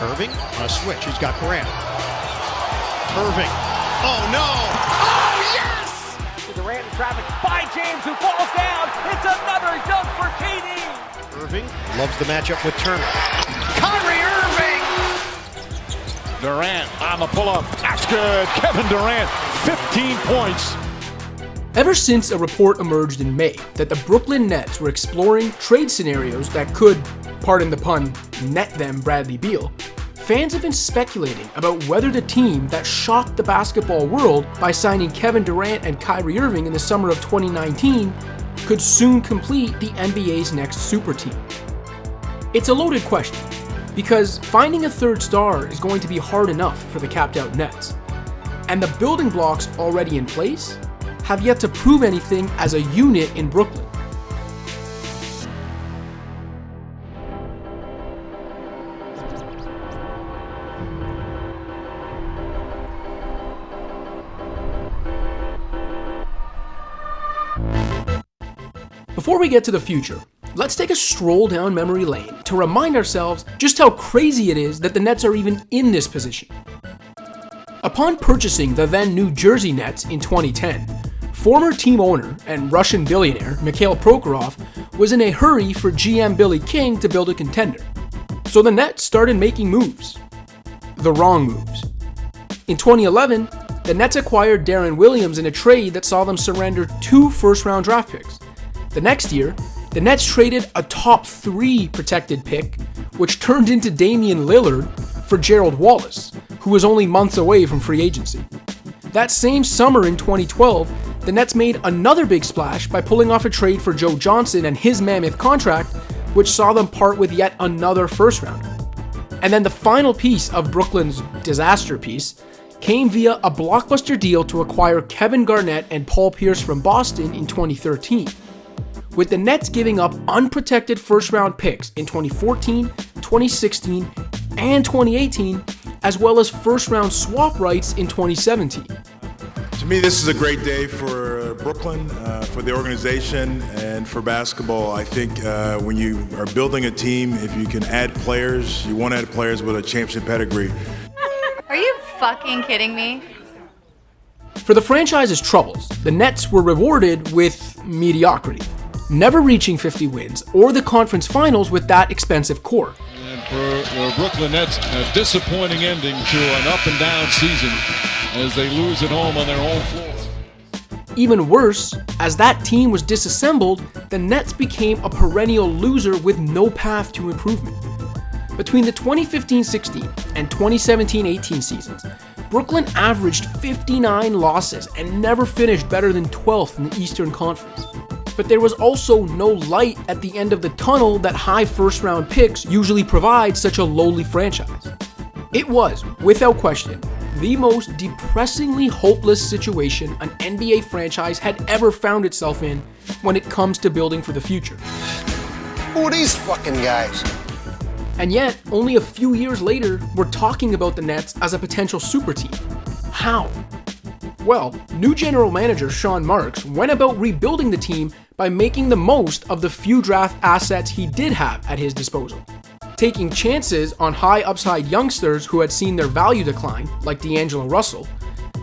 Irving on a switch. He's got Durant. Irving. Oh, no. Oh, yes! Durant in traffic by James, who falls down. It's another dunk for KD. Irving loves the matchup with Turner. Kyrie Irving! Durant on the pull-up. That's good. Kevin Durant, 15 points. Ever since a report emerged in May that the Brooklyn Nets were exploring trade scenarios that could, pardon the pun, net them Bradley Beal, fans have been speculating about whether the team that shocked the basketball world by signing Kevin Durant and Kyrie Irving in the summer of 2019 could soon complete the NBA's next Superteam. It's a loaded question, because finding a third star is going to be hard enough for the capped-out Nets, and the building blocks already in place have yet to prove anything as a unit in Brooklyn. Before we get to the future, let's take a stroll down memory lane to remind ourselves just how crazy it is that the Nets are even in this position. Upon purchasing the then New Jersey Nets in 2010, former team owner and Russian billionaire Mikhail Prokhorov was in a hurry for GM Billy King to build a contender. So the Nets started making moves. The wrong moves. In 2011, the Nets acquired Darren Williams in a trade that saw them surrender 2 first-round draft picks. The next year, the Nets traded a top 3 protected pick, which turned into Damian Lillard, for Gerald Wallace, who was only months away from free agency. That same summer in 2012, the Nets made another big splash by pulling off a trade for Joe Johnson and his mammoth contract, which saw them part with yet another first-rounder. And then the final piece of Brooklyn's disaster piece came via a blockbuster deal to acquire Kevin Garnett and Paul Pierce from Boston in 2013. With the Nets giving up unprotected first-round picks in 2014, 2016, and 2018, as well as first-round swap rights in 2017. To me, this is a great day for Brooklyn, for the organization, and for basketball. I think when you are building a team, if you can add players, you want to add players with a championship pedigree. Are you fucking kidding me? For the franchise's troubles, the Nets were rewarded with mediocrity, never reaching 50 wins or the conference finals with that expensive core. And for the Brooklyn Nets, a disappointing ending to an up-and-down season as they lose at home on their own floor. Even worse, as that team was disassembled, the Nets became a perennial loser with no path to improvement. Between the 2015-16 and 2017-18 seasons, Brooklyn averaged 59 losses and never finished better than 12th in the Eastern Conference. But there was also no light at the end of the tunnel that high first-round picks usually provide such a lowly franchise. It was, without question, the most depressingly hopeless situation an NBA franchise had ever found itself in when it comes to building for the future. Who are these fucking guys? And yet, only a few years later, we're talking about the Nets as a potential super team. How? Well, new general manager Sean Marks went about rebuilding the team by making the most of the few draft assets he did have at his disposal. Taking chances on high upside youngsters who had seen their value decline, like D'Angelo Russell,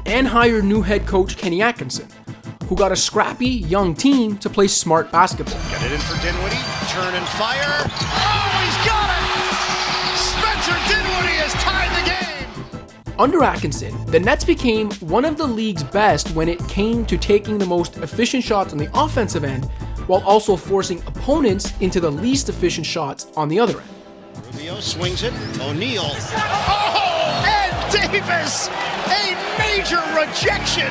and hired new head coach Kenny Atkinson, who got a scrappy young team to play smart basketball. Get it in for Dinwiddie, turn and fire. Oh, he's got it! Spencer Dinwiddie has tied the game! Under Atkinson, the Nets became one of the league's best when it came to taking the most efficient shots on the offensive end, while also forcing opponents into the least efficient shots on the other end. Rubio swings it, O'Neal. Oh, and Davis! A major rejection!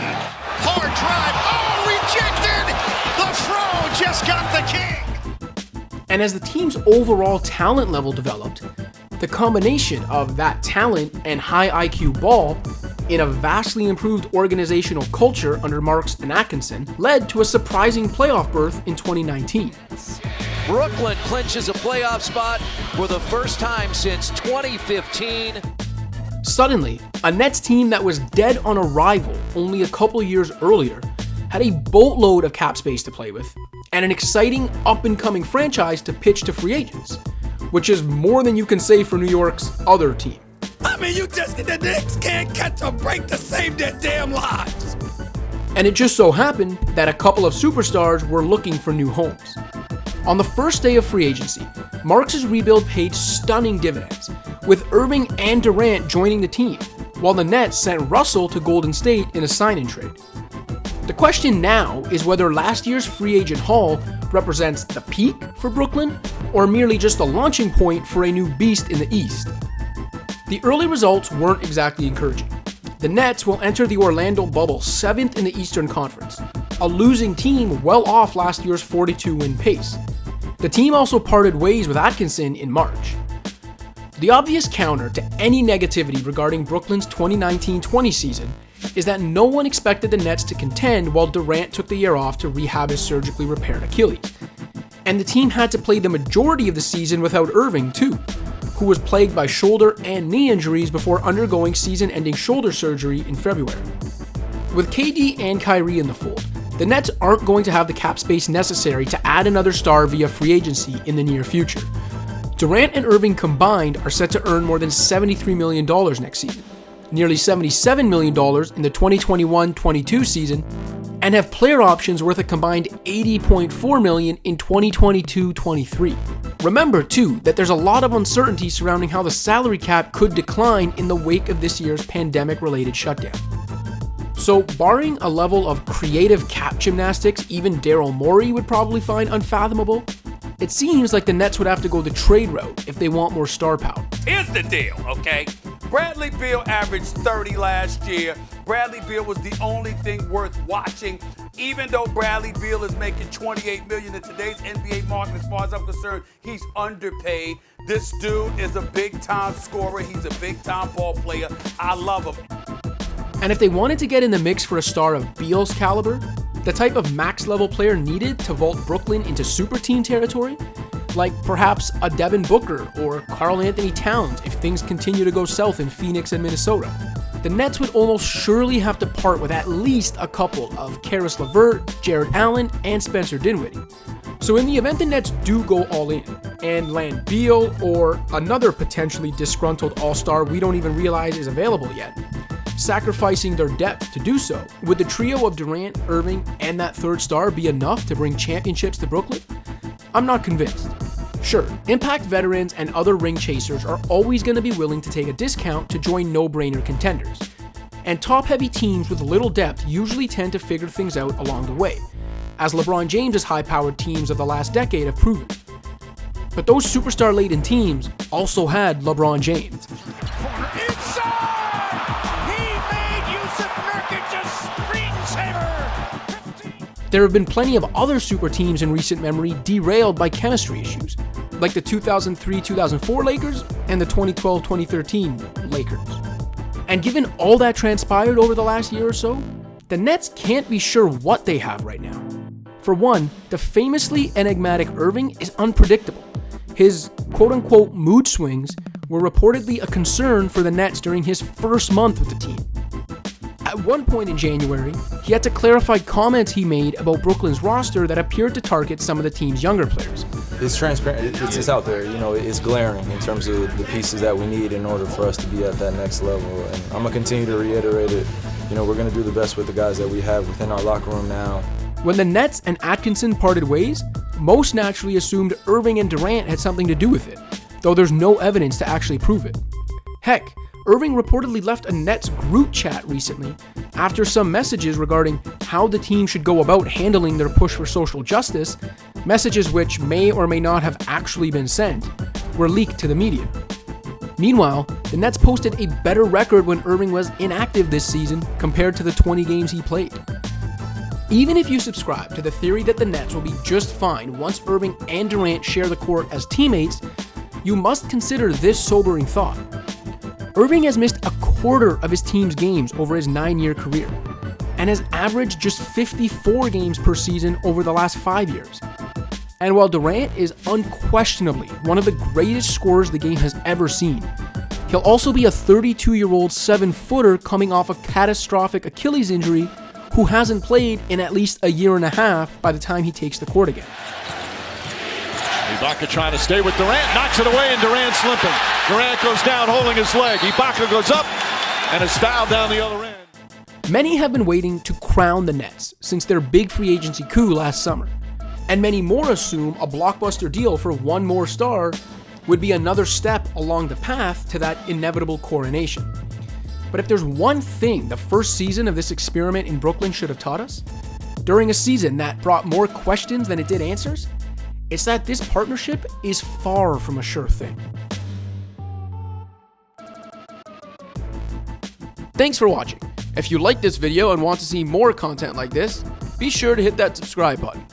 Hard drive, oh, rejected! The Fro just got the king! And as the team's overall talent level developed, the combination of that talent and high IQ ball in a vastly improved organizational culture under Marks and Atkinson led to a surprising playoff berth in 2019. Brooklyn clinches a playoff spot for the first time since 2015. Suddenly, a Nets team that was dead on arrival only a couple years earlier had a boatload of cap space to play with, and an exciting up-and-coming franchise to pitch to free agents, which is more than you can say for New York's other team. I mean, the Knicks can't catch a break to save their damn lives. And it just so happened that a couple of superstars were looking for new homes. On the first day of free agency, Marks' rebuild paid stunning dividends, with Irving and Durant joining the team, while the Nets sent Russell to Golden State in a sign-in trade. The question now is whether last year's free agent haul represents the peak for Brooklyn, or merely just the launching point for a new beast in the East. The early results weren't exactly encouraging. The Nets will enter the Orlando bubble 7th in the Eastern Conference, a losing team well off last year's 42-win pace. The team also parted ways with Atkinson in March. The obvious counter to any negativity regarding Brooklyn's 2019-20 season is that no one expected the Nets to contend while Durant took the year off to rehab his surgically repaired Achilles. And the team had to play the majority of the season without Irving too, who was plagued by shoulder and knee injuries before undergoing season-ending shoulder surgery in February. With KD and Kyrie in the fold, the Nets aren't going to have the cap space necessary to add another star via free agency in the near future. Durant and Irving combined are set to earn more than $73 million next season, nearly $77 million in the 2021-22 season, and have player options worth a combined $80.4 million in 2022-23. Remember, too, that there's a lot of uncertainty surrounding how the salary cap could decline in the wake of this year's pandemic-related shutdown. So, barring a level of creative cap gymnastics even Daryl Morey would probably find unfathomable, it seems like the Nets would have to go the trade route if they want more star power. Here's the deal, okay? Bradley Beal averaged 30 last year. Bradley Beal was the only thing worth watching. Even though Bradley Beal is making $28 million in today's NBA market, as far as I'm concerned, he's underpaid. This dude is a big-time scorer. He's a big-time ball player. I love him. And if they wanted to get in the mix for a star of Beal's caliber, the type of max-level player needed to vault Brooklyn into Superteam territory, like perhaps a Devin Booker or Karl Anthony Towns if things continue to go south in Phoenix and Minnesota, the Nets would almost surely have to part with at least a couple of Karis LeVert, Jared Allen, and Spencer Dinwiddie. So in the event the Nets do go all in and land Beal or another potentially disgruntled all-star we don't even realize is available yet, sacrificing their depth to do so, would the trio of Durant, Irving, and that third star be enough to bring championships to Brooklyn? I'm not convinced. Sure, impact veterans and other ring chasers are always going to be willing to take a discount to join no-brainer contenders. And top-heavy teams with little depth usually tend to figure things out along the way, as LeBron James' high-powered teams of the last decade have proven. But those superstar-laden teams also had LeBron James. There have been plenty of other super teams in recent memory derailed by chemistry issues, like the 2003-2004 Lakers and the 2012-2013 Lakers. And given all that transpired over the last year or so, the Nets can't be sure what they have right now. For one, the famously enigmatic Irving is unpredictable. His quote-unquote mood swings were reportedly a concern for the Nets during his first month with the team. At one point in January, he had to clarify comments he made about Brooklyn's roster that appeared to target some of the team's younger players. It's transparent, it's just out there, it's glaring in terms of the pieces that we need in order for us to be at that next level. And I'm gonna continue to reiterate it, we're gonna do the best with the guys that we have within our locker room now. When the Nets and Atkinson parted ways, most naturally assumed Irving and Durant had something to do with it, though there's no evidence to actually prove it. Heck, Irving reportedly left a Nets group chat recently after some messages regarding how the team should go about handling their push for social justice, messages which may or may not have actually been sent, were leaked to the media. Meanwhile, the Nets posted a better record when Irving was inactive this season compared to the 20 games he played. Even if you subscribe to the theory that the Nets will be just fine once Irving and Durant share the court as teammates, you must consider this sobering thought. Irving has missed a quarter of his team's games over his 9-year career, and has averaged just 54 games per season over the last 5 years. And while Durant is unquestionably one of the greatest scorers the game has ever seen, he'll also be a 32-year-old 7-footer coming off a catastrophic Achilles injury who hasn't played in at least a year and a half by the time he takes the court again. He Ibaka trying to stay with Durant, knocks it away, and Durant slipping. Durant goes down holding his leg. Ibaka goes up and is fouled down the other end. Many have been waiting to crown the Nets since their big free agency coup last summer, and many more assume a blockbuster deal for one more star would be another step along the path to that inevitable coronation. But if there's one thing the first season of this experiment in Brooklyn should have taught us, during a season that brought more questions than it did answers, it's that this partnership is far from a sure thing. Thanks for watching. If you liked this video and want to see more content like this, be sure to hit that subscribe button.